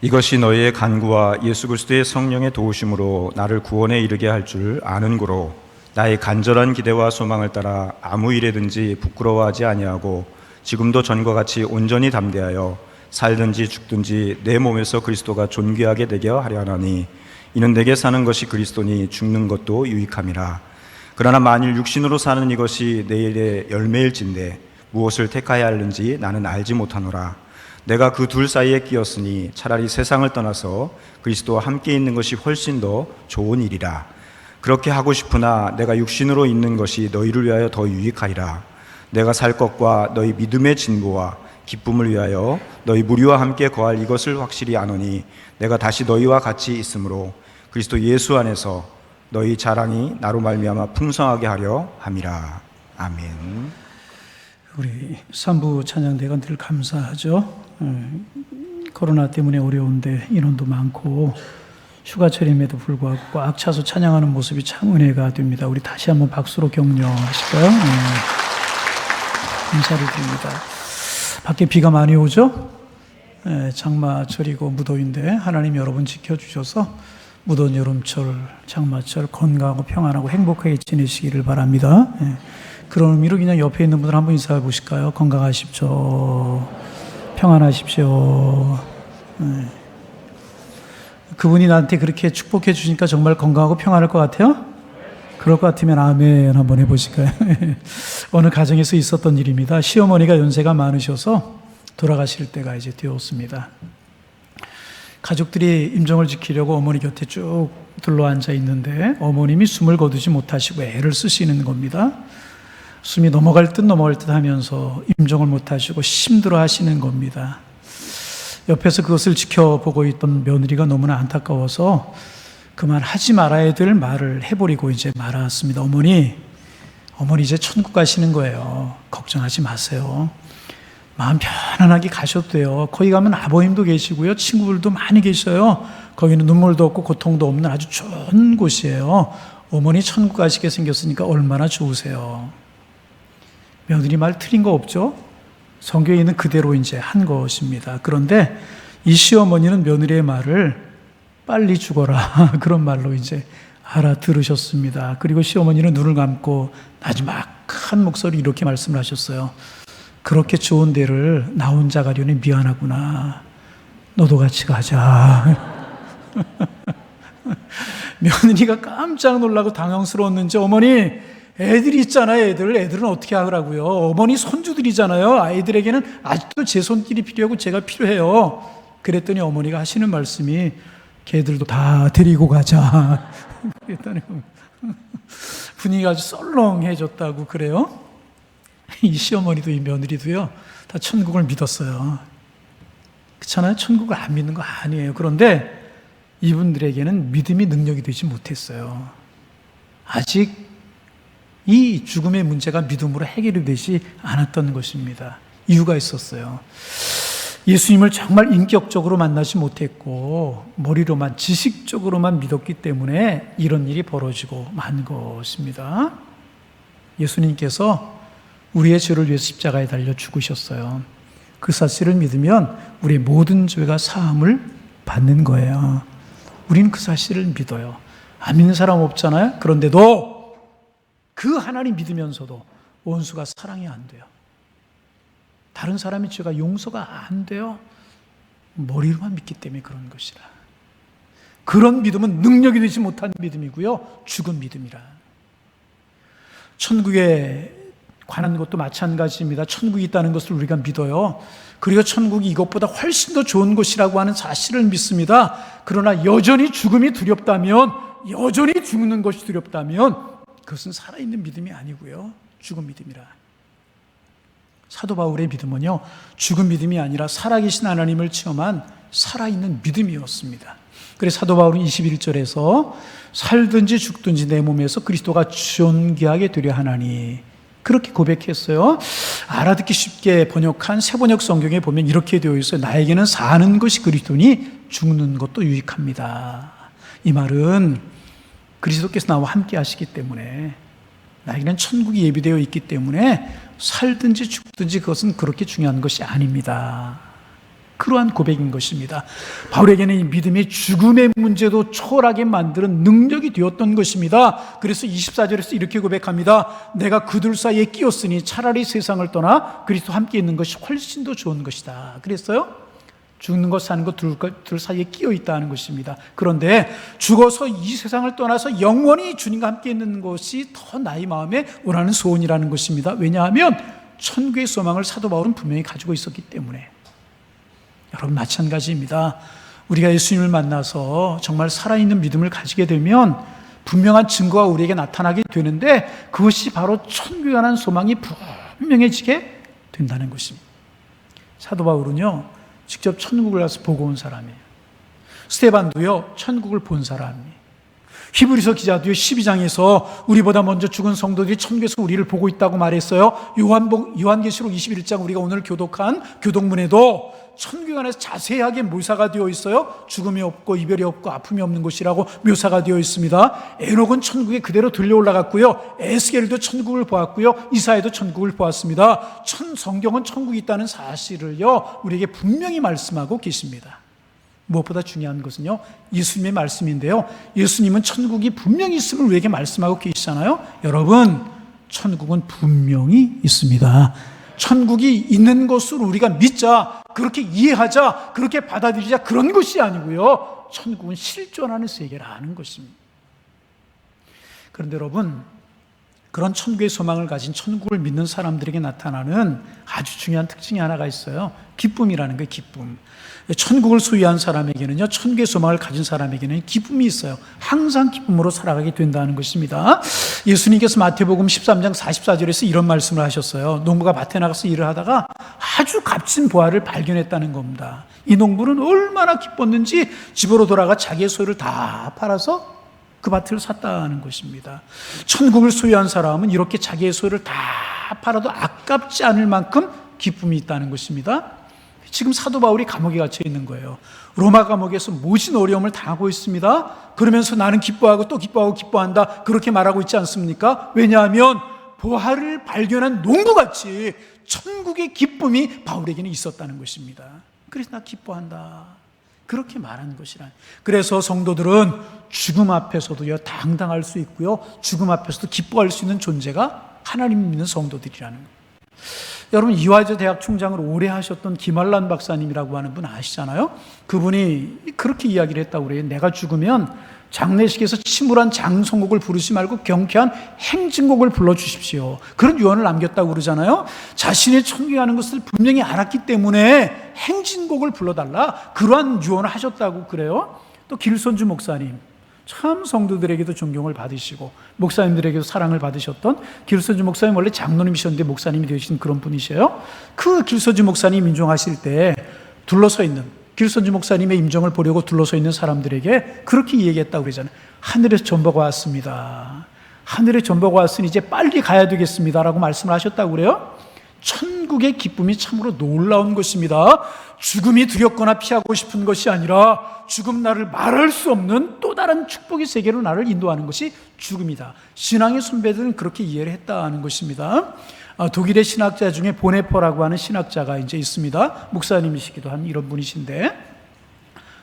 이것이 너희의 간구와 예수 그리스도의 성령의 도우심으로 나를 구원에 이르게 할 줄 아는 고로 나의 간절한 기대와 소망을 따라 아무 일에든지 부끄러워하지 아니하고 지금도 전과 같이 온전히 담대하여 살든지 죽든지 내 몸에서 그리스도가 존귀하게 되게 하려 하나니 이는 내게 사는 것이 그리스도니 죽는 것도 유익함이라. 그러나 만일 육신으로 사는 이것이 내일의 열매일진데 무엇을 택하여야 하는지 나는 알지 못하노라. 내가 그 둘 사이에 끼었으니 차라리 세상을 떠나서 그리스도와 함께 있는 것이 훨씬 더 좋은 일이라. 그렇게 하고 싶으나 내가 육신으로 있는 것이 너희를 위하여 더 유익하리라. 내가 살 것과 너희 믿음의 진보와 기쁨을 위하여 너희 무리와 함께 거할 이것을 확실히 아노니 내가 다시 너희와 같이 있으므로 그리스도 예수 안에서 너희 자랑이 나로 말미암아 풍성하게 하려 함이라. 아멘. 우리 산부 찬양대가 늘 감사하죠. 코로나 때문에 어려운데 인원도 많고 휴가철임에도 불구하고 꽉 차서 찬양하는 모습이 참 은혜가 됩니다. 우리 다시 한번 박수로 격려하실까요? 감사를 드립니다. 밖에 비가 많이 오죠? 장마철이고 무더위인데 하나님 여러분 지켜주셔서 무더운 여름철, 장마철 건강하고 평안하고 행복하게 지내시기를 바랍니다. 그런 의미로 그냥 옆에 있는 분들 한번 인사해 보실까요? 건강하십시오. 평안하십시오. 그분이 나한테 그렇게 축복해 주시니까 정말 건강하고 평안할 것 같아요? 그럴 것 같으면 아멘 한번 해보실까요? 어느 가정에서 있었던 일입니다. 시어머니가 연세가 많으셔서 돌아가실 때가 이제 되었습니다. 가족들이 임종을 지키려고 어머니 곁에 쭉 둘러앉아 있는데 어머님이 숨을 거두지 못하시고 애를 쓰시는 겁니다. 숨이 넘어갈 듯 하면서 임종을 못하시고 힘들어 하시는 겁니다. 옆에서 그것을 지켜보고 있던 며느리가 너무나 안타까워서 그만 하지 말아야 될 말을 해버리고 이제 말았습니다. 어머니 이제 천국 가시는 거예요. 걱정하지 마세요. 마음 편안하게 가셔도 돼요. 거기 가면 아버님도 계시고요. 친구들도 많이 계셔요. 거기는 눈물도 없고 고통도 없는 아주 좋은 곳이에요. 어머니 천국 가시게 생겼으니까 얼마나 좋으세요. 며느리 말 틀린 거 없죠? 성경에 있는 그대로 이제 한 것입니다. 그런데 이 시어머니는 며느리의 말을 빨리 죽어라 그런 말로 이제 알아들으셨습니다. 그리고 시어머니는 눈을 감고 나지막한 목소리 이렇게 말씀을 하셨어요. 그렇게 좋은 데를 나 혼자 가려니 미안하구나. 너도 같이 가자. 며느리가 깜짝 놀라고 당황스러웠는지 어머니 애들이 있잖아요. 애들은 어떻게 하라고요? 어머니 손주들이잖아요. 아이들에게는 아직도 제 손길이 필요하고 제가 필요해요. 그랬더니 어머니가 하시는 말씀이 걔들도 다 데리고 가자. 그랬더니 분위기가 아주 썰렁해졌다고 그래요. 이 시어머니도 이 며느리도요 다 천국을 믿었어요. 그렇잖아요. 천국을 안 믿는 거 아니에요. 그런데 이분들에게는 믿음이 능력이 되지 못했어요. 아직 이 죽음의 문제가 믿음으로 해결이 되지 않았던 것입니다. 이유가 있었어요. 예수님을 정말 인격적으로 만나지 못했고 머리로만 지식적으로만 믿었기 때문에 이런 일이 벌어지고 만 것입니다. 예수님께서 우리의 죄를 위해서 십자가에 달려 죽으셨어요. 그 사실을 믿으면 우리의 모든 죄가 사함을 받는 거예요. 우리는 그 사실을 믿어요. 안 믿는 사람 없잖아요. 그런데도 그 하나님 믿으면서도 원수가 사랑이 안 돼요. 다른 사람의 죄가 용서가 안 돼요. 머리로만 믿기 때문에 그런 것이라. 그런 믿음은 능력이 되지 못한 믿음이고요. 죽은 믿음이라. 천국에 관한 것도 마찬가지입니다. 천국이 있다는 것을 우리가 믿어요. 그리고 천국이 이것보다 훨씬 더 좋은 곳이라고 하는 사실을 믿습니다. 그러나 여전히 죽음이 두렵다면, 여전히 죽는 것이 두렵다면 그것은 살아있는 믿음이 아니고요. 죽은 믿음이라. 사도 바울의 믿음은요, 죽은 믿음이 아니라 살아계신 하나님을 체험한 살아있는 믿음이었습니다. 그래서 사도 바울은 21절에서 살든지 죽든지 내 몸에서 그리스도가 존귀하게 되려 하나니 그렇게 고백했어요. 알아듣기 쉽게 번역한 새번역 성경에 보면 이렇게 되어 있어요. 나에게는 사는 것이 그리스도니 죽는 것도 유익합니다. 이 말은 그리스도께서 나와 함께 하시기 때문에 나에게는 천국이 예비되어 있기 때문에 살든지 죽든지 그것은 그렇게 중요한 것이 아닙니다. 그러한 고백인 것입니다. 바울에게는 이 믿음이 죽음의 문제도 초월하게 만드는 능력이 되었던 것입니다. 그래서 24절에서 이렇게 고백합니다. 내가 그들 사이에 끼었으니 차라리 세상을 떠나 그리스도 함께 있는 것이 훨씬 더 좋은 것이다. 그랬어요? 죽는 것 사는 것 둘 사이에 끼어 있다는 것입니다. 그런데 죽어서 이 세상을 떠나서 영원히 주님과 함께 있는 것이 더 나의 마음에 원하는 소원이라는 것입니다. 왜냐하면 천국의 소망을 사도 바울은 분명히 가지고 있었기 때문에. 여러분 마찬가지입니다. 우리가 예수님을 만나서 정말 살아있는 믿음을 가지게 되면 분명한 증거가 우리에게 나타나게 되는데 그것이 바로 천국에 관한 소망이 분명해지게 된다는 것입니다. 사도 바울은요 직접 천국을 가서 보고 온 사람이에요. 스데반도요 천국을 본 사람이에요. 히브리서 기자도요 12장에서 우리보다 먼저 죽은 성도들이 천국에서 우리를 보고 있다고 말했어요. 요한계시록 21장 우리가 오늘 교독한 교독문에도 천국에 관해서 자세하게 묘사가 되어 있어요. 죽음이 없고 이별이 없고 아픔이 없는 곳이라고 묘사가 되어 있습니다. 에녹은 천국에 그대로 들려 올라갔고요. 에스겔도 천국을 보았고요. 이사야도 천국을 보았습니다. 성경은 천국이 있다는 사실을요 우리에게 분명히 말씀하고 계십니다. 무엇보다 중요한 것은요 예수님의 말씀인데요, 예수님은 천국이 분명히 있음을 우리에게 말씀하고 계시잖아요. 여러분 천국은 분명히 있습니다. 천국이 있는 것으로 우리가 믿자, 그렇게 이해하자, 그렇게 받아들이자 그런 것이 아니고요 천국은 실존하는 세계라는 것입니다. 그런데 여러분 그런 천국의 소망을 가진 천국을 믿는 사람들에게 나타나는 아주 중요한 특징이 하나가 있어요. 기쁨이라는 거예요. 기쁨. 천국을 소유한 사람에게는요 천국의 소망을 가진 사람에게는 기쁨이 있어요. 항상 기쁨으로 살아가게 된다는 것입니다. 예수님께서 마태복음 13장 44절에서 이런 말씀을 하셨어요. 농부가 밭에 나가서 일을 하다가 아주 값진 보화를 발견했다는 겁니다. 이 농부는 얼마나 기뻤는지 집으로 돌아가 자기의 소유를 다 팔아서 그 밭을 샀다는 것입니다. 천국을 소유한 사람은 이렇게 자기의 소유를 다 팔아도 아깝지 않을 만큼 기쁨이 있다는 것입니다. 지금 사도 바울이 감옥에 갇혀 있는 거예요. 로마 감옥에서 모진 어려움을 당하고 있습니다. 그러면서 나는 기뻐하고 또 기뻐하고 기뻐한다 그렇게 말하고 있지 않습니까? 왜냐하면 보화를 발견한 농부같이 천국의 기쁨이 바울에게는 있었다는 것입니다. 그래서 나 기뻐한다 그렇게 말하는 것이라. 그래서 성도들은 죽음 앞에서도요 당당할 수 있고요 죽음 앞에서도 기뻐할 수 있는 존재가 하나님 믿는 성도들이라는 거예요. 여러분 이화여대 대학 총장을 오래 하셨던 김한란 박사님이라고 하는 분 아시잖아요. 그분이 그렇게 이야기를 했다고 그래요. 내가 죽으면 장례식에서 침울한 장송곡을 부르지 말고 경쾌한 행진곡을 불러주십시오. 그런 유언을 남겼다고 그러잖아요. 자신의 천국에 가는 것을 분명히 알았기 때문에 행진곡을 불러달라 그러한 유언을 하셨다고 그래요. 또 길손주 목사님 참 성도들에게도 존경을 받으시고 목사님들에게도 사랑을 받으셨던 길손주 목사님, 원래 장로님이셨는데 목사님이 되신 그런 분이셔요. 그 길손주 목사님 임종하실 때 둘러서 있는 길손주 목사님의 임종을 보려고 둘러서 있는 사람들에게 그렇게 얘기했다고 그러잖아요. 하늘에서 전보가 왔습니다. 하늘에 전보가 왔으니 이제 빨리 가야 되겠습니다라고 말씀을 하셨다고 그래요. 천국의 기쁨이 참으로 놀라운 것입니다. 죽음이 두렵거나 피하고 싶은 것이 아니라 죽음 나를 말할 수 없는 또 다른 축복의 세계로 나를 인도하는 것이 죽음이다. 신앙의 선배들은 그렇게 이해를 했다는 것입니다. 독일의 신학자 중에 보네퍼라고 하는 신학자가 이제 있습니다. 목사님이시기도 한 이런 분이신데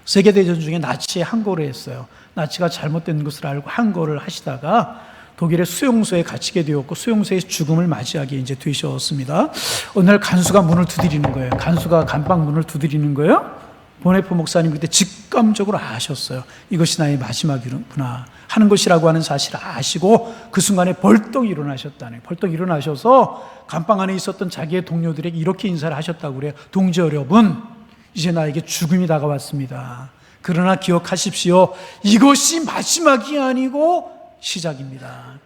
세계대전 중에 나치에 항거를 했어요. 나치가 잘못된 것을 알고 항거를 하시다가 독일의 수용소에 갇히게 되었고 수용소에서 죽음을 맞이하게 이제 되셨습니다. 어느 날 간수가 문을 두드리는 거예요. 간수가 감방 문을 두드리는 거예요. 보네퍼 목사님 그때 직감적으로 아셨어요. 이것이 나의 마지막이구나 하는 것이라고 하는 사실을 아시고 그 순간에 벌떡 일어나셨다네. 벌떡 일어나셔서 감방 안에 있었던 자기의 동료들에게 이렇게 인사를 하셨다고 그래요. 동지 여러분, 이제 나에게 죽음이 다가왔습니다. 그러나 기억하십시오. 이것이 마지막이 아니고 시작입니다.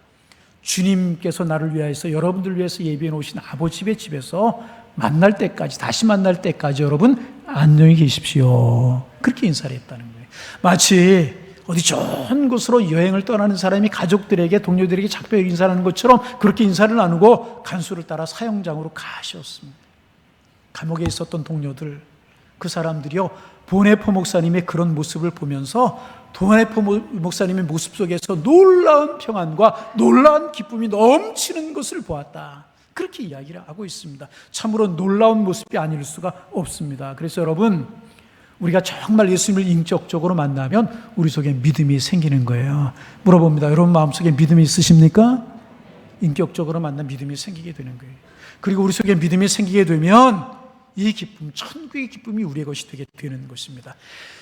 주님께서 나를 위하여서 여러분들 위해서 예비해 놓으신 아버지의 집에서 만날 때까지, 다시 만날 때까지 여러분 안녕히 계십시오. 그렇게 인사를 했다는 거예요. 마치 어디 좋은 곳으로 여행을 떠나는 사람이 가족들에게, 동료들에게 작별 인사하는 것처럼 그렇게 인사를 나누고 간수를 따라 사형장으로 가셨습니다. 감옥에 있었던 동료들, 그 사람들이요 보네퍼 목사님의 그런 모습을 보면서 보네퍼 목사님의 모습 속에서 놀라운 평안과 놀라운 기쁨이 넘치는 것을 보았다. 그렇게 이야기를 하고 있습니다. 참으로 놀라운 모습이 아닐 수가 없습니다. 그래서 여러분, 우리가 정말 예수님을 인격적으로 만나면 우리 속에 믿음이 생기는 거예요. 물어봅니다. 여러분 마음속에 믿음이 있으십니까? 인격적으로 만나 믿음이 생기게 되는 거예요. 그리고 우리 속에 믿음이 생기게 되면 이 기쁨, 천국의 기쁨이 우리의 것이 되게 되는 것입니다.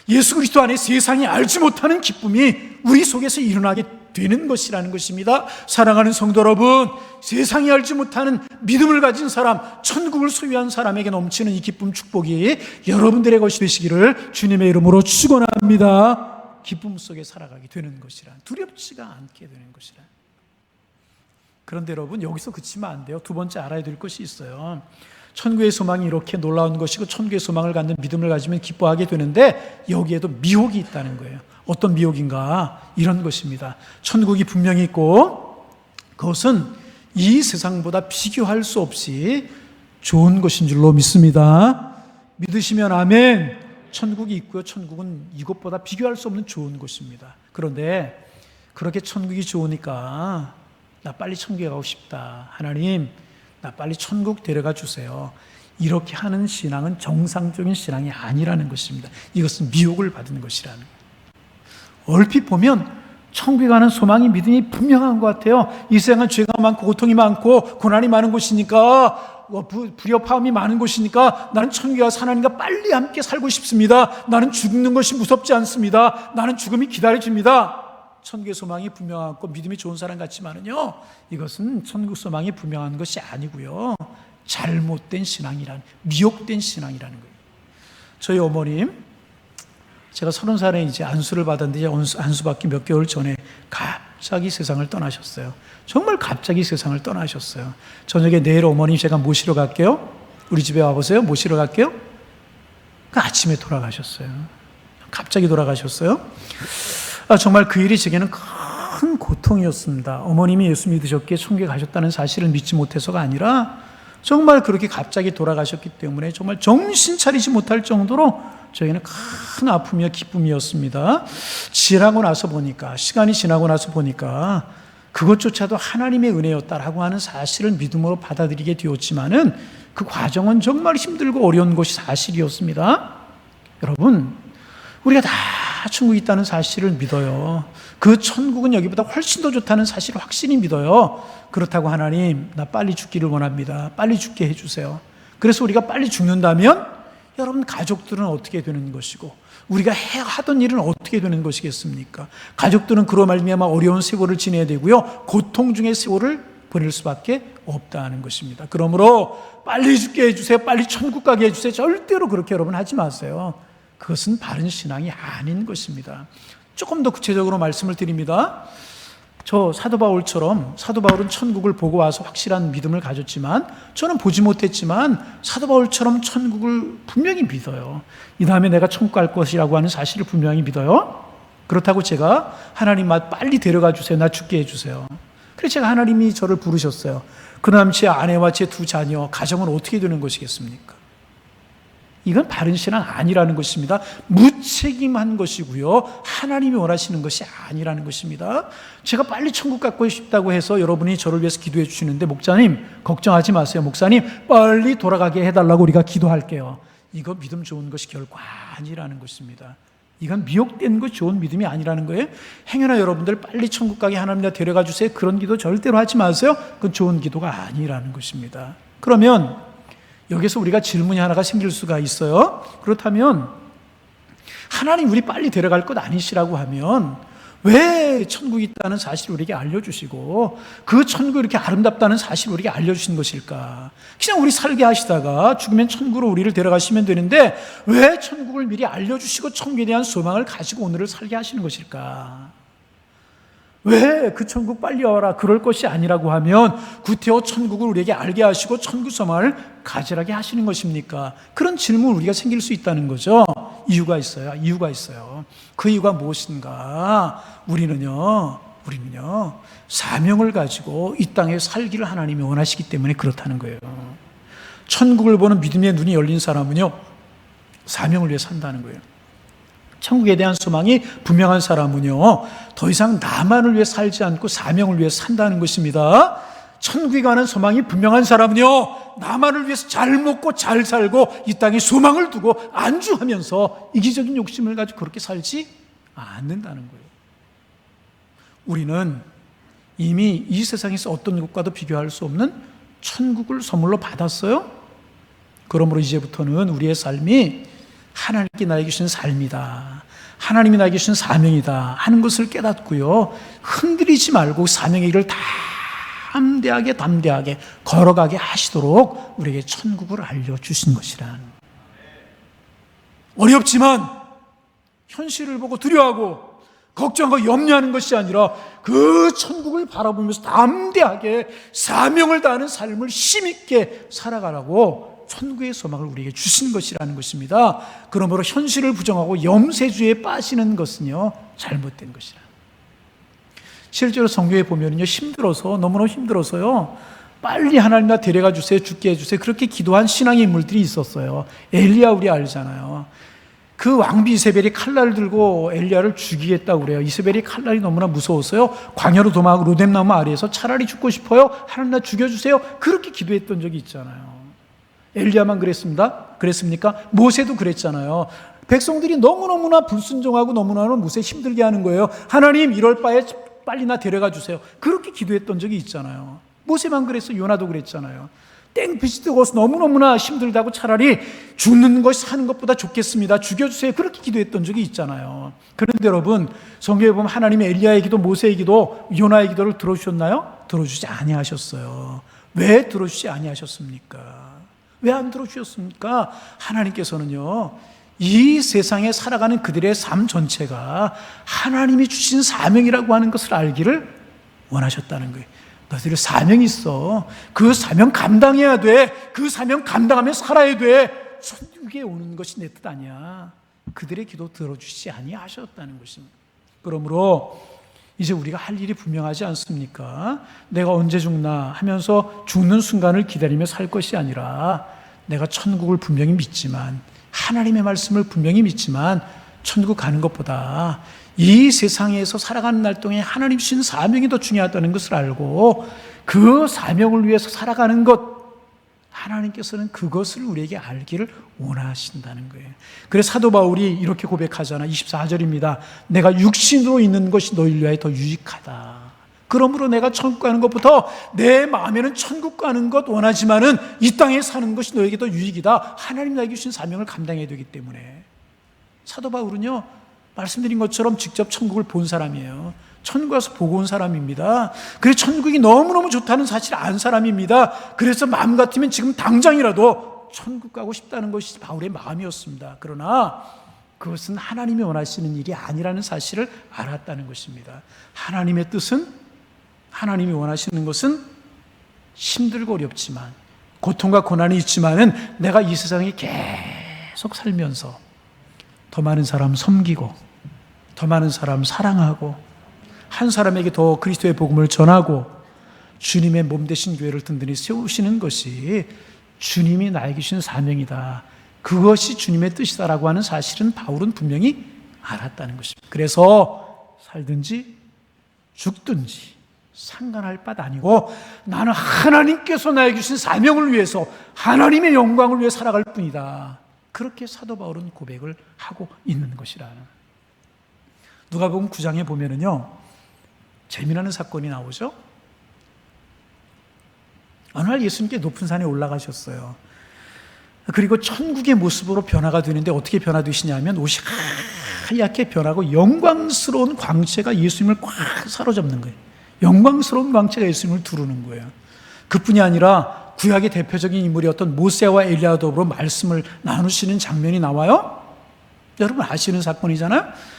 예수 그리스도 안에 세상이 알지 못하는 기쁨이 우리 속에서 일어나게 되는 것이라는 것입니다. 사랑하는 성도 여러분, 세상이 알지 못하는 믿음을 가진 사람, 천국을 소유한 사람에게 넘치는 이 기쁨, 축복이 여러분들의 것이 되시기를 주님의 이름으로 축원합니다. 기쁨 속에 살아가게 되는 것이라, 두렵지가 않게 되는 것이라. 그런데 여러분, 여기서 그치면 안 돼요. 두 번째 알아야 될 것이 있어요. 천국의 소망이 이렇게 놀라운 것이고 천국의 소망을 갖는 믿음을 가지면 기뻐하게 되는데 여기에도 미혹이 있다는 거예요. 어떤 미혹인가? 이런 것입니다. 천국이 분명히 있고 그것은 이 세상보다 비교할 수 없이 좋은 것인 줄로 믿습니다. 믿으시면 아멘. 천국이 있고요. 천국은 이것보다 비교할 수 없는 좋은 곳입니다. 그런데 그렇게 천국이 좋으니까 나 빨리 천국에 가고 싶다. 하나님, 나 빨리 천국 데려가 주세요. 이렇게 하는 신앙은 정상적인 신앙이 아니라는 것입니다. 이것은 미혹을 받은 것이라는 거예요. 얼핏 보면 천국에 가는 소망이 믿음이 분명한 것 같아요. 이 세상은 죄가 많고 고통이 많고 고난이 많은 곳이니까, 불협화음이 많은 곳이니까 나는 천국에 가서 하나님과 빨리 함께 살고 싶습니다. 나는 죽는 것이 무섭지 않습니다. 나는 죽음이 기다려집니다. 천국의 소망이 분명하고 믿음이 좋은 사람 같지만은요, 이것은 천국 소망이 분명한 것이 아니고요, 잘못된 신앙이라는, 미혹된 신앙이라는 거예요. 저희 어머님, 제가 30살에 이제 안수를 받았는데 안수 받기 몇 개월 전에 갑자기 세상을 떠나셨어요. 정말 갑자기 세상을 떠나셨어요. 저녁에 내일 어머님 제가 모시러 갈게요. 우리 집에 와보세요. 모시러 갈게요. 그 아침에 돌아가셨어요. 갑자기 돌아가셨어요. 정말 그 일이 제게는 큰 고통이었습니다. 어머님이 예수 믿으셨기에 천국에 가셨다는 사실을 믿지 못해서가 아니라 정말 그렇게 갑자기 돌아가셨기 때문에 정말 정신 차리지 못할 정도로 저에게는 큰 아픔이와 기쁨이었습니다. 지나고 나서 보니까, 시간이 지나고 나서 보니까 그것조차도 하나님의 은혜였다라고 하는 사실을 믿음으로 받아들이게 되었지만은 그 과정은 정말 힘들고 어려운 것이 사실이었습니다. 여러분, 우리가 다 천국이 있다는 사실을 믿어요. 그 천국은 여기보다 훨씬 더 좋다는 사실을 확실히 믿어요. 그렇다고 하나님, 나 빨리 죽기를 원합니다. 빨리 죽게 해주세요. 그래서 우리가 빨리 죽는다면 여러분, 가족들은 어떻게 되는 것이고 우리가 하던 일은 어떻게 되는 것이겠습니까? 가족들은 그로 말미암아 어려운 세월을 지내야 되고요, 고통 중의 세월을 보낼 수밖에 없다는 것입니다. 그러므로 빨리 죽게 해주세요. 빨리 천국 가게 해주세요. 절대로 그렇게 여러분 하지 마세요. 그것은 바른 신앙이 아닌 것입니다. 조금 더 구체적으로 말씀을 드립니다. 저 사도 바울처럼, 사도 바울은 천국을 보고 와서 확실한 믿음을 가졌지만 저는 보지 못했지만 사도 바울처럼 천국을 분명히 믿어요. 이 다음에 내가 천국 갈 것이라고 하는 사실을 분명히 믿어요. 그렇다고 제가 하나님, 빨리 데려가 주세요. 나 죽게 해주세요. 그래서 제가 하나님이 저를 부르셨어요. 그 다음 제 아내와 제 두 자녀, 가정은 어떻게 되는 것이겠습니까? 이건 바른 신앙 아니라는 것입니다. 무책임한 것이고요, 하나님이 원하시는 것이 아니라는 것입니다. 제가 빨리 천국 가고 싶다고 해서 여러분이 저를 위해서 기도해 주시는데, 목사님 걱정하지 마세요. 목사님 빨리 돌아가게 해달라고 우리가 기도할게요. 이거 믿음 좋은 것이 결코 아니라는 것입니다. 이건 미혹된 것, 좋은 믿음이 아니라는 거예요. 행여나 여러분들 빨리 천국 가게 하나님 나 데려가 주세요, 그런 기도 절대로 하지 마세요. 그건 좋은 기도가 아니라는 것입니다. 그러면 여기서 우리가 질문이 하나가 생길 수가 있어요. 그렇다면 하나님, 우리 빨리 데려갈 것 아니시라고 하면 왜 천국이 있다는 사실을 우리에게 알려주시고 그 천국이 이렇게 아름답다는 사실을 우리에게 알려주신 것일까? 그냥 우리 살게 하시다가 죽으면 천국으로 우리를 데려가시면 되는데 왜 천국을 미리 알려주시고 천국에 대한 소망을 가지고 오늘을 살게 하시는 것일까? 왜 그 천국 빨리 와라 그럴 것이 아니라고 하면 구태여 천국을 우리에게 알게 하시고 천국 소망을 가지라게 하시는 것입니까? 그런 질문 우리가 생길 수 있다는 거죠. 이유가 있어요. 그 이유가 무엇인가? 우리는요 사명을 가지고 이 땅에 살기를 하나님이 원하시기 때문에 그렇다는 거예요. 천국을 보는 믿음의 눈이 열린 사람은요, 사명을 위해 산다는 거예요. 천국에 대한 소망이 분명한 사람은요, 더 이상 나만을 위해 살지 않고 사명을 위해 산다는 것입니다. 천국에 가는 소망이 분명한 사람은요, 나만을 위해서 잘 먹고 잘 살고 이 땅에 소망을 두고 안주하면서 이기적인 욕심을 가지고 그렇게 살지 않는다는 거예요. 우리는 이미 이 세상에서 어떤 것과도 비교할 수 없는 천국을 선물로 받았어요. 그러므로 이제부터는 우리의 삶이 하나님께 나에게 주신 삶이다, 하나님이 나에게 주신 사명이다 하는 것을 깨닫고요, 흔들리지 말고 사명의 길을 담대하게 걸어가게 하시도록 우리에게 천국을 알려주신 것이란. 어렵지만 현실을 보고 두려워하고 걱정하고 염려하는 것이 아니라 그 천국을 바라보면서 담대하게 사명을 다하는 삶을 힘있게 살아가라고 천국의 소망을 우리에게 주신 것이라는 것입니다. 그러므로 현실을 부정하고 염세주의에 빠지는 것은요, 잘못된 것이라. 실제로 성경에 보면요, 힘들어서, 너무너무 힘들어서요, 빨리 하나님 나 데려가 주세요, 죽게 해주세요, 그렇게 기도한 신앙의 인물들이 있었어요. 엘리야 우리 알잖아요. 그 왕비 이세벨이 칼날을 들고 엘리야를 죽이겠다고 그래요. 이세벨이 칼날이 너무나 무서웠어요. 광야로 도망하고 로뎀나무 아래에서 차라리 죽고 싶어요, 하나님 나 죽여주세요, 그렇게 기도했던 적이 있잖아요. 엘리야만 그랬습니까? 모세도 그랬잖아요. 백성들이 너무너무나 불순종하고 너무너무 모세 힘들게 하는 거예요. 하나님 이럴 바에 빨리 나 데려가 주세요, 그렇게 기도했던 적이 있잖아요. 모세만 그랬어, 요나도 그랬잖아요. 땡빛이 뜨거워서 너무너무나 힘들다고 차라리 죽는 것이 사는 것보다 좋겠습니다, 죽여주세요, 그렇게 기도했던 적이 있잖아요. 그런데 여러분, 성경에 보면 하나님이 엘리야의 기도, 모세의 기도, 요나의 기도를 들어주셨나요? 들어주지 아니하셨어요. 왜 들어주지 아니하셨습니까? 왜 안 들어주셨습니까? 하나님께서는요, 이 세상에 살아가는 그들의 삶 전체가 하나님이 주신 사명이라고 하는 것을 알기를 원하셨다는 거예요. 너희들 사명이 있어. 그 사명 감당해야 돼. 그 사명 감당하며 살아야 돼. 천국에 오는 것이 내 뜻 아니야. 그들의 기도 들어주시지 아니하셨다는 것입니다. 그러므로 이제 우리가 할 일이 분명하지 않습니까? 내가 언제 죽나 하면서 죽는 순간을 기다리며 살 것이 아니라, 내가 천국을 분명히 믿지만, 하나님의 말씀을 분명히 믿지만, 천국 가는 것보다 이 세상에서 살아가는 날 동안에 하나님 주신 사명이 더 중요하다는 것을 알고 그 사명을 위해서 살아가는 것, 하나님께서는 그것을 우리에게 알기를 원하신다는 거예요. 그래서 사도 바울이 이렇게 고백하잖아. 24절입니다. 내가 육신으로 있는 것이 너희를 위하여 더 유익하다. 그러므로 내가 천국 가는 것부터 내 마음에는 천국 가는 것 원하지만은 이 땅에 사는 것이 너에게 더 유익이다. 하나님 나에게 주신 사명을 감당해야 되기 때문에. 사도 바울은요, 말씀드린 것처럼 직접 천국을 본 사람이에요. 천국 가서 보고 온 사람입니다. 그래서 천국이 너무너무 좋다는 사실을 안 사람입니다. 그래서 마음 같으면 지금 당장이라도 천국 가고 싶다는 것이 바울의 마음이었습니다. 그러나 그것은 하나님이 원하시는 일이 아니라는 사실을 알았다는 것입니다. 하나님의 뜻은, 하나님이 원하시는 것은 힘들고 어렵지만, 고통과 고난이 있지만은 내가 이 세상에 계속 살면서 더 많은 사람 섬기고, 더 많은 사람 사랑하고, 한 사람에게 더 그리스도의 복음을 전하고 주님의 몸 되신 교회를 든든히 세우시는 것이 주님이 나에게 주신 사명이다, 그것이 주님의 뜻이다라고 하는 사실은 바울은 분명히 알았다는 것입니다. 그래서 살든지 죽든지 상관할 바 아니고, 나는 하나님께서 나에게 주신 사명을 위해서, 하나님의 영광을 위해 살아갈 뿐이다, 그렇게 사도 바울은 고백을 하고 있는 것이라는. 누가복음 9장에 보면은요, 재미나는 사건이 나오죠. 어느 날 예수님께 높은 산에 올라가셨어요. 그리고 천국의 모습으로 변화가 되는데 어떻게 변화되시냐면, 옷이 하얗게 변하고 영광스러운 광채가 예수님을 꽉 사로잡는 거예요. 영광스러운 광채가 예수님을 두르는 거예요. 그뿐이 아니라 구약의 대표적인 인물이었던 모세와 엘리야와 더불어 말씀을 나누시는 장면이 나와요. 여러분 아시는 사건이잖아요.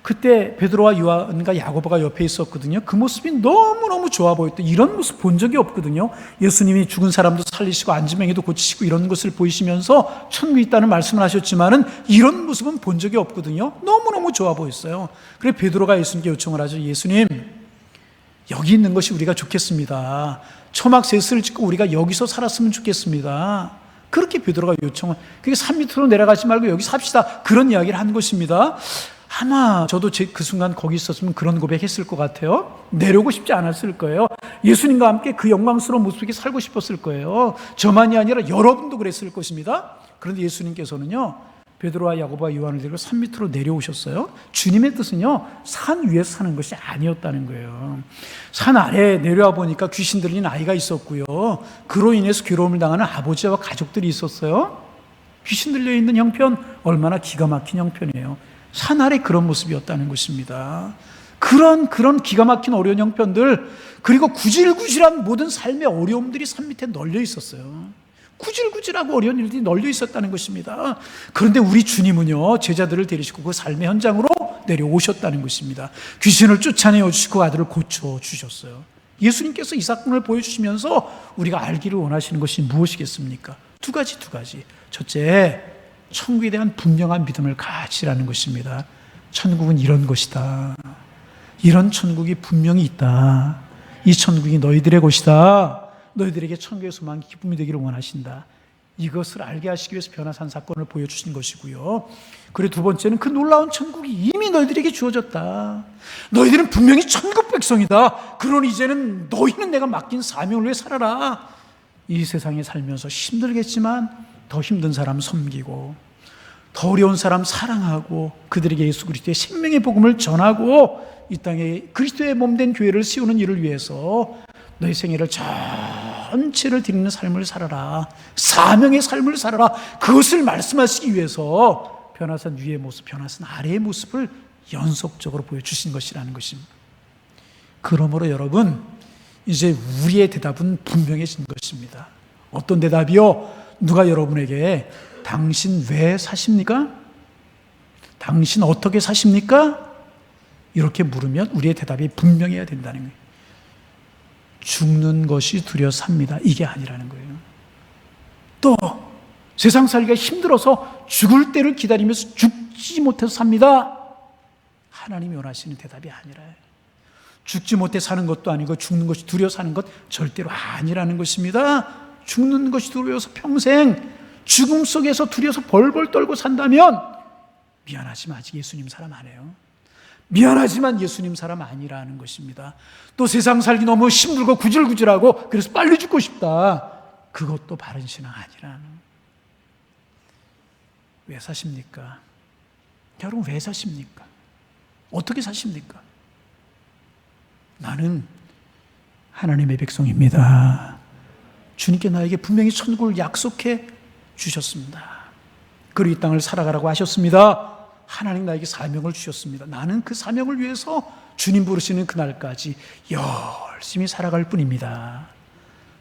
그때 베드로와 요한과 야고보가 옆에 있었거든요. 그 모습이 너무너무 좋아 보였던, 이런 모습 본 적이 없거든요. 예수님이 죽은 사람도 살리시고 안지명이도 고치시고 이런 것을 보이시면서 천국이 있다는 말씀을 하셨지만은 이런 모습은 본 적이 없거든요. 너무너무 좋아 보였어요. 그래서 베드로가 예수님께 요청을 하죠. 예수님, 여기 있는 것이 우리가 좋겠습니다. 초막 셋을 짓고 우리가 여기서 살았으면 좋겠습니다. 그렇게 베드로가 요청을, 그게 산 밑으로 내려가지 말고 여기 삽시다, 그런 이야기를 한 것입니다. 아마 저도 그 순간 거기 있었으면 그런 고백했을 것 같아요. 내려오고 싶지 않았을 거예요. 예수님과 함께 그 영광스러운 모습 속에 살고 싶었을 거예요. 저만이 아니라 여러분도 그랬을 것입니다. 그런데 예수님께서는요, 베드로와 야고보와 요한을 데리고 산 밑으로 내려오셨어요. 주님의 뜻은요, 산 위에서 사는 것이 아니었다는 거예요. 산 아래에 내려와 보니까 귀신 들린 아이가 있었고요, 그로 인해서 괴로움을 당하는 아버지와 가족들이 있었어요. 귀신 들려 있는 형편, 얼마나 기가 막힌 형편이에요. 산 아래 그런 모습이었다는 것입니다. 그런 기가 막힌 어려운 형편들, 그리고 구질구질한 모든 삶의 어려움들이 산 밑에 널려 있었어요. 구질구질하고 어려운 일들이 널려 있었다는 것입니다. 그런데 우리 주님은요, 제자들을 데리시고 그 삶의 현장으로 내려오셨다는 것입니다. 귀신을 쫓아내어 주시고 아들을 고쳐주셨어요. 예수님께서 이 사건을 보여주시면서 우리가 알기를 원하시는 것이 무엇이겠습니까? 두 가지. 첫째, 천국에 대한 분명한 믿음을 가지라는 것입니다. 천국은 이런 것이다. 이런 천국이 분명히 있다. 이 천국이 너희들의 것이다. 너희들에게 천국의 소망이 기쁨이 되기를 원하신다. 이것을 알게 하시기 위해서 변화산 사건을 보여주신 것이고요. 그리고 두 번째는 그 놀라운 천국이 이미 너희들에게 주어졌다. 너희들은 분명히 천국 백성이다. 그러니 이제는 너희는 내가 맡긴 사명을 위해 살아라. 이 세상에 살면서 힘들겠지만 더 힘든 사람 섬기고, 더 어려운 사람 사랑하고, 그들에게 예수 그리스도의 생명의 복음을 전하고, 이 땅에 그리스도의 몸된 교회를 세우는 일을 위해서 너희 생애를 전체를 드리는 삶을 살아라. 사명의 삶을 살아라. 그것을 말씀하시기 위해서 변화산 위의 모습, 변화산 아래의 모습을 연속적으로 보여주신 것이라는 것입니다. 그러므로 여러분, 이제 우리의 대답은 분명해진 것입니다. 어떤 대답이요? 누가 여러분에게 당신 왜 사십니까? 당신 어떻게 사십니까? 이렇게 물으면 우리의 대답이 분명해야 된다는 거예요. 죽는 것이 두려 삽니다. 이게 아니라는 거예요. 또 세상 살기가 힘들어서 죽을 때를 기다리면서 죽지 못해서 삽니다. 하나님이 원하시는 대답이 아니라요. 죽지 못해 사는 것도 아니고 죽는 것이 두려워 사는 것 절대로 아니라는 것입니다. 죽는 것이 두려워서 평생 죽음 속에서 두려워서 벌벌 떨고 산다면 미안하지만 아직 예수님 사람 아니에요. 미안하지만 예수님 사람 아니라는 것입니다. 또 세상 살기 너무 힘들고 구질구질하고 그래서 빨리 죽고 싶다. 그것도 바른 신앙 아니라는. 왜 사십니까? 여러분 왜 사십니까? 어떻게 사십니까? 나는 하나님의 백성입니다. 주님께 나에게 분명히 천국을 약속해 주셨습니다. 그리고 이 땅을 살아가라고 하셨습니다. 하나님 나에게 사명을 주셨습니다. 나는 그 사명을 위해서 주님 부르시는 그날까지 열심히 살아갈 뿐입니다.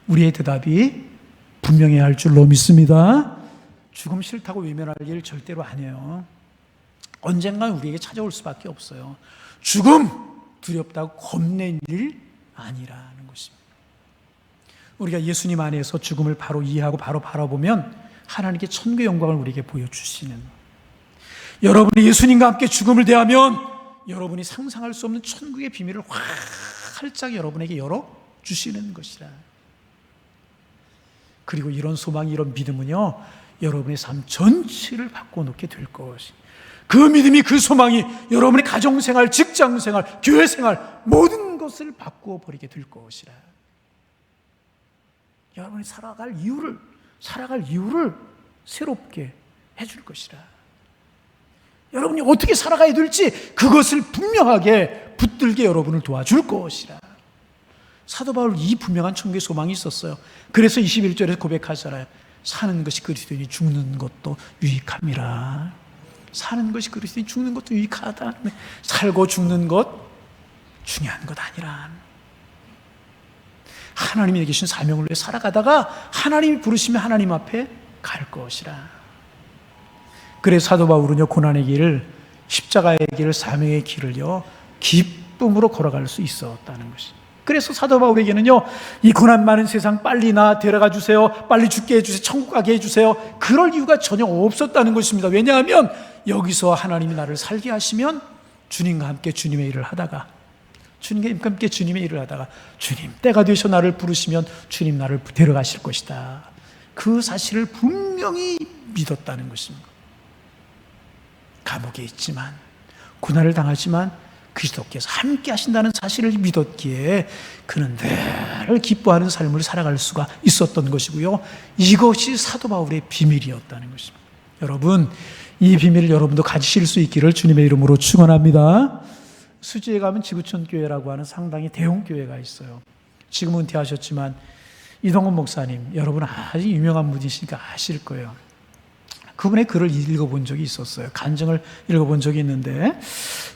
우리의 대답이 분명해야 할 줄로 믿습니다. 죽음 싫다고 외면할 일 절대로 안 해요. 언젠간 우리에게 찾아올 수밖에 없어요. 죽음 두렵다고 겁낸 일 아니라는 것입니다. 우리가 예수님 안에서 죽음을 바로 이해하고 바로 바라보면 하나님께 천국의 영광을 우리에게 보여주시는, 여러분이 예수님과 함께 죽음을 대하면 여러분이 상상할 수 없는 천국의 비밀을 활짝 여러분에게 열어주시는 것이라. 그리고 이런 소망이, 이런 믿음은요, 여러분의 삶 전체를 바꿔놓게 될 것이, 그 믿음이, 그 소망이 여러분의 가정생활, 직장생활, 교회생활 모든 것을 바꾸어 버리게 될 것이라. 여러분이 살아갈 이유를 새롭게 해줄 것이라. 여러분이 어떻게 살아가야 될지 그것을 분명하게 붙들게 여러분을 도와줄 것이라. 사도 바울 이 분명한 천국의 소망이 있었어요. 그래서 21절에서 고백하잖아요. 사는 것이 그리스도이니 죽는 것도 유익함이라. 사는 것이 그리스도이니 죽는 것도 유익하다. 살고 죽는 것 중요한 것 아니라, 하나님이 계신 사명을 위해 살아가다가 하나님이 부르시면 하나님 앞에 갈 것이라. 그래서 사도 바울은요, 고난의 길을, 십자가의 길을, 사명의 길을요 기쁨으로 걸어갈 수 있었다는 것이. 그래서 사도 바울에게는요, 이 고난 많은 세상 빨리 나 데려가 주세요, 빨리 죽게 해주세요, 천국 가게 해주세요, 그럴 이유가 전혀 없었다는 것입니다. 왜냐하면 여기서 하나님이 나를 살게 하시면 주님과 함께 주님의 일을 하다가, 주님과 함께 주님의 일을 하다가 주님 때가 되셔 나를 부르시면 주님 나를 데려가실 것이다. 그 사실을 분명히 믿었다는 것입니다. 감옥에 있지만, 고난을 당하지만 그리스도께서 함께 하신다는 사실을 믿었기에 그는 늘 기뻐하는 삶을 살아갈 수가 있었던 것이고요. 이것이 사도 바울의 비밀이었다는 것입니다. 여러분, 이 비밀을 여러분도 가지실 수 있기를 주님의 이름으로 축원합니다. 수지에 가면 지구촌 교회라고 하는 상당히 대형 교회가 있어요. 지금 은퇴하셨지만 이동훈 목사님, 여러분 아주 유명한 분이시니까 아실 거예요. 그분의 글을 읽어본 적이 있었어요. 간증을 읽어본 적이 있는데,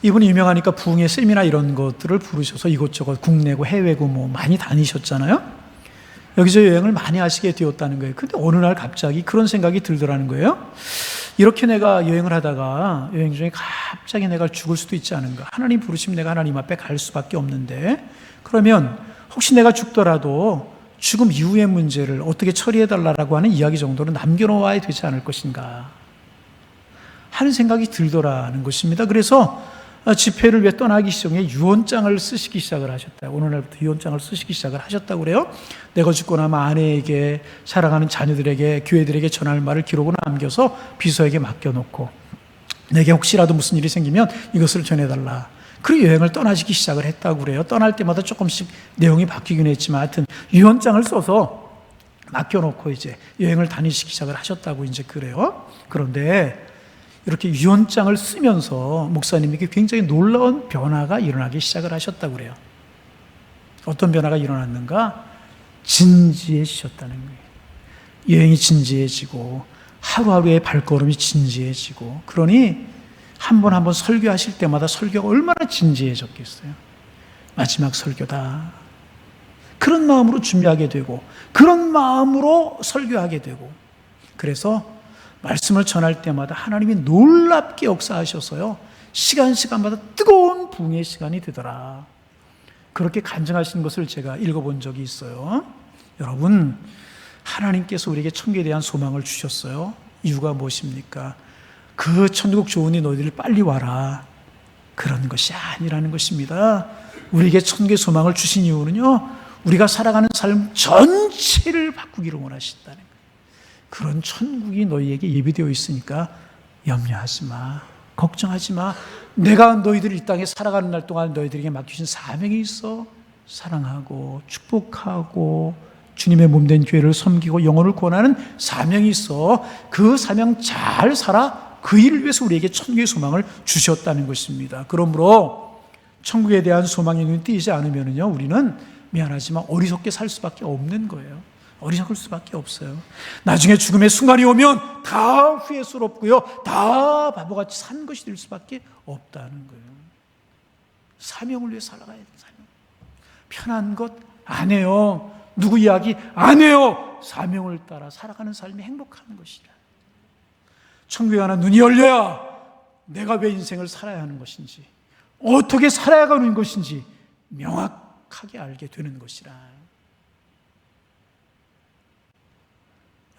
이분이 유명하니까 부흥회 세미나 이런 것들을 부르셔서 이곳저곳 국내고 해외고 뭐 많이 다니셨잖아요. 여기서 여행을 많이 하시게 되었다는 거예요. 근데 어느 날 갑자기 그런 생각이 들더라는 거예요. 이렇게 내가 여행을 하다가 여행 중에 갑자기 내가 죽을 수도 있지 않은가. 하나님 부르시면 내가 하나님 앞에 갈 수밖에 없는데, 그러면 혹시 내가 죽더라도 죽음 이후의 문제를 어떻게 처리해달라고 하는 이야기 정도는 남겨놓아야 되지 않을 것인가 하는 생각이 들더라는 것입니다. 그래서 집회를 위해 떠나기 전에 유언장을 쓰시기 시작을 하셨다. 오늘 날부터 유언장을 쓰시기 시작을 하셨다고 그래요. 내가 죽고 나면 아내에게, 사랑하는 자녀들에게, 교회들에게 전할 말을 기록으로 남겨서 비서에게 맡겨놓고 내게 혹시라도 무슨 일이 생기면 이것을 전해달라. 그 여행을 떠나시기 시작을 했다고 그래요. 떠날 때마다 조금씩 내용이 바뀌긴 했지만 하여튼 유언장을 써서 맡겨놓고 이제 여행을 다니시기 시작을 하셨다고 이제 그래요. 그런데 이렇게 유언장을 쓰면서 목사님에게 굉장히 놀라운 변화가 일어나기 시작을 하셨다고 그래요. 어떤 변화가 일어났는가? 진지해지셨다는 거예요. 여행이 진지해지고 하루하루의 발걸음이 진지해지고, 그러니 한 번 한 번 설교하실 때마다 설교가 얼마나 진지해졌겠어요. 마지막 설교다. 그런 마음으로 준비하게 되고 그런 마음으로 설교하게 되고, 그래서 말씀을 전할 때마다 하나님이 놀랍게 역사하셔서요, 시간마다 뜨거운 부흥의 시간이 되더라. 그렇게 간증하신 것을 제가 읽어본 적이 있어요. 여러분, 하나님께서 우리에게 천국에 대한 소망을 주셨어요. 이유가 무엇입니까? 그 천국 좋으니 너희들 빨리 와라, 그런 것이 아니라는 것입니다. 우리에게 천국의 소망을 주신 이유는요, 우리가 살아가는 삶 전체를 바꾸기를 원하신다는 거예요. 그런 천국이 너희에게 예비되어 있으니까 염려하지 마, 걱정하지 마. 내가 너희들 이 땅에 살아가는 날 동안 너희들에게 맡기신 사명이 있어. 사랑하고 축복하고 주님의 몸된 교회를 섬기고 영혼을 구원하는 사명이 있어. 그 사명 잘 살아. 그 일을 위해서 우리에게 천국의 소망을 주셨다는 것입니다. 그러므로 천국에 대한 소망이 눈에 띄지 않으면요, 우리는 미안하지만 어리석게 살 수밖에 없는 거예요. 어리석을 수밖에 없어요. 나중에 죽음의 순간이 오면 다 후회스럽고요, 다 바보같이 산 것이 될 수밖에 없다는 거예요. 사명을 위해 살아가야 돼요. 사명. 편한 것 안 해요. 누구 이야기 안 해요. 사명을 따라 살아가는 삶이 행복한 것이라. 천국에 가나 눈이 열려야 내가 왜 인생을 살아야 하는 것인지, 어떻게 살아야 하는 것인지 명확하게 알게 되는 것이라.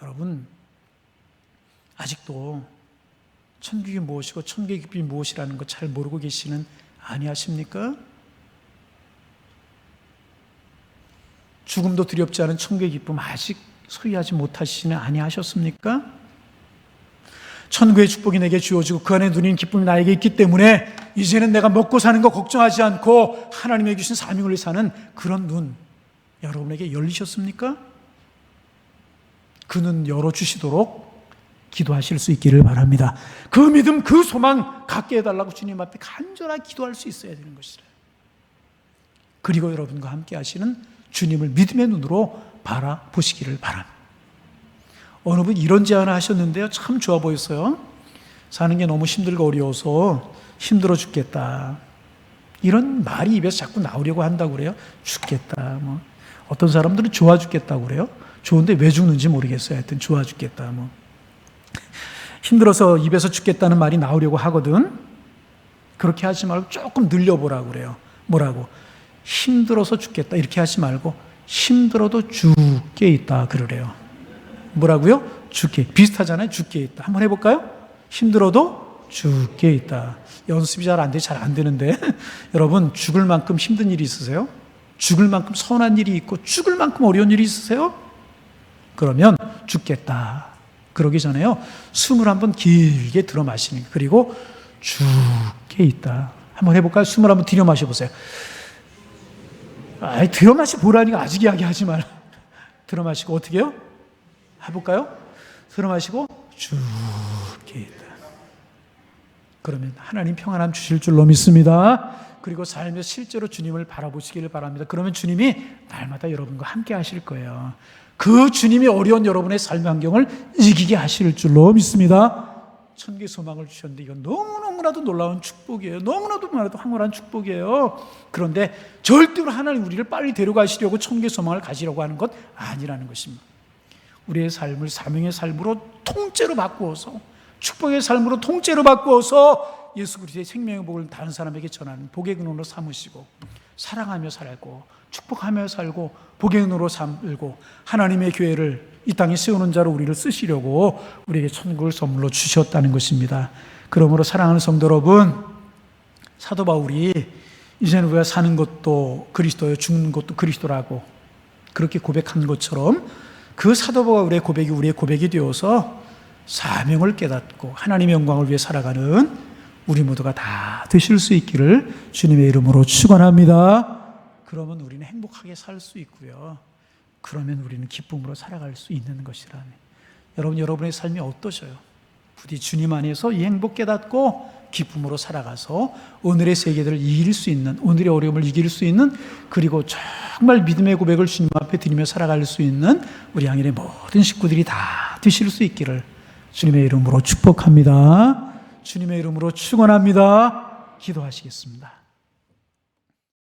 여러분, 아직도 천국이 무엇이고 천국의 기쁨이 무엇이라는 것 잘 모르고 계시는 아니하십니까? 죽음도 두렵지 않은 천국의 기쁨 아직 소유하지 못하시는 아니하셨습니까? 천국의 축복이 내게 주어지고 그 안에 누리는 기쁨이 나에게 있기 때문에 이제는 내가 먹고 사는 거 걱정하지 않고 하나님의 주신 사명을 위해 사는 그런 눈, 여러분에게 열리셨습니까? 그 눈 열어주시도록 기도하실 수 있기를 바랍니다. 그 믿음, 그 소망 갖게 해달라고 주님 앞에 간절하게 기도할 수 있어야 되는 것이라. 그리고 여러분과 함께 하시는 주님을 믿음의 눈으로 바라보시기를 바랍니다. 어느 분 이런 제안을 하셨는데요, 참 좋아 보였어요. 사는 게 너무 힘들고 어려워서 힘들어 죽겠다, 이런 말이 입에서 자꾸 나오려고 한다고 그래요. 죽겠다, 뭐 어떤 사람들은 좋아 죽겠다고 그래요. 좋은데 왜 죽는지 모르겠어요. 하여튼 좋아 죽겠다, 뭐 힘들어서 입에서 죽겠다는 말이 나오려고 하거든. 그렇게 하지 말고 조금 늘려보라고 그래요. 뭐라고? 힘들어서 죽겠다 이렇게 하지 말고 힘들어도 죽게 있다 그러래요. 뭐라고요? 죽게. 비슷하잖아요. 죽게 있다. 한번 해볼까요? 힘들어도 죽게 있다. 연습이 잘 안 돼, 잘 안 되는데 여러분, 죽을 만큼 힘든 일이 있으세요? 죽을 만큼 서운한 일이 있고 죽을 만큼 어려운 일이 있으세요? 그러면 죽겠다 그러기 전에요, 숨을 한번 길게 들어 마시는 거예요. 그리고 죽게 있다 한번 해볼까요? 숨을 한번 들여 마셔보세요. 들여 마시 보라니까 아직 이야기하지 마라. 들어 마시고 어떻게 해요? 해볼까요? 들어 마시고 쭉 이렇게. 그러면 하나님 평안함 주실 줄로 믿습니다. 그리고 삶에서 실제로 주님을 바라보시기를 바랍니다. 그러면 주님이 날마다 여러분과 함께 하실 거예요. 그 주님이 어려운 여러분의 삶의 환경을 이기게 하실 줄로 믿습니다. 천국의 소망을 주셨는데 이건 너무너무나도 놀라운 축복이에요. 너무나도 황홀한 축복이에요. 그런데 절대로 하나님 우리를 빨리 데려가시려고 천국의 소망을 가지려고 하는 것 아니라는 것입니다. 우리의 삶을 사명의 삶으로 통째로 바꾸어서, 축복의 삶으로 통째로 바꾸어서 예수 그리스도의 생명의 복을 다른 사람에게 전하는 복의 근원으로 삼으시고, 사랑하며 살고 축복하며 살고 복의 근원으로 삼고 하나님의 교회를 이 땅에 세우는 자로 우리를 쓰시려고 우리에게 천국을 선물로 주셨다는 것입니다. 그러므로 사랑하는 성도 여러분, 사도 바울이 이제는 우리가 사는 것도 그리스도요 죽는 것도 그리스도라고 그렇게 고백한 것처럼 그 사도 바울의 고백이 우리의 고백이 되어서 사명을 깨닫고 하나님의 영광을 위해 살아가는 우리 모두가 다 되실 수 있기를 주님의 이름으로 축원합니다. 그러면 우리는 행복하게 살 수 있고요. 그러면 우리는 기쁨으로 살아갈 수 있는 것이라네. 여러분, 여러분의 삶이 어떠셔요? 부디 주님 안에서 이 행복 깨닫고 기쁨으로 살아가서 오늘의 세계들을 이길 수 있는, 오늘의 어려움을 이길 수 있는, 그리고 정말 믿음의 고백을 주님 앞에 드리며 살아갈 수 있는 우리 향연의 모든 식구들이 다 되실 수 있기를 주님의 이름으로 축복합니다. 주님의 이름으로 축원합니다. 기도하시겠습니다.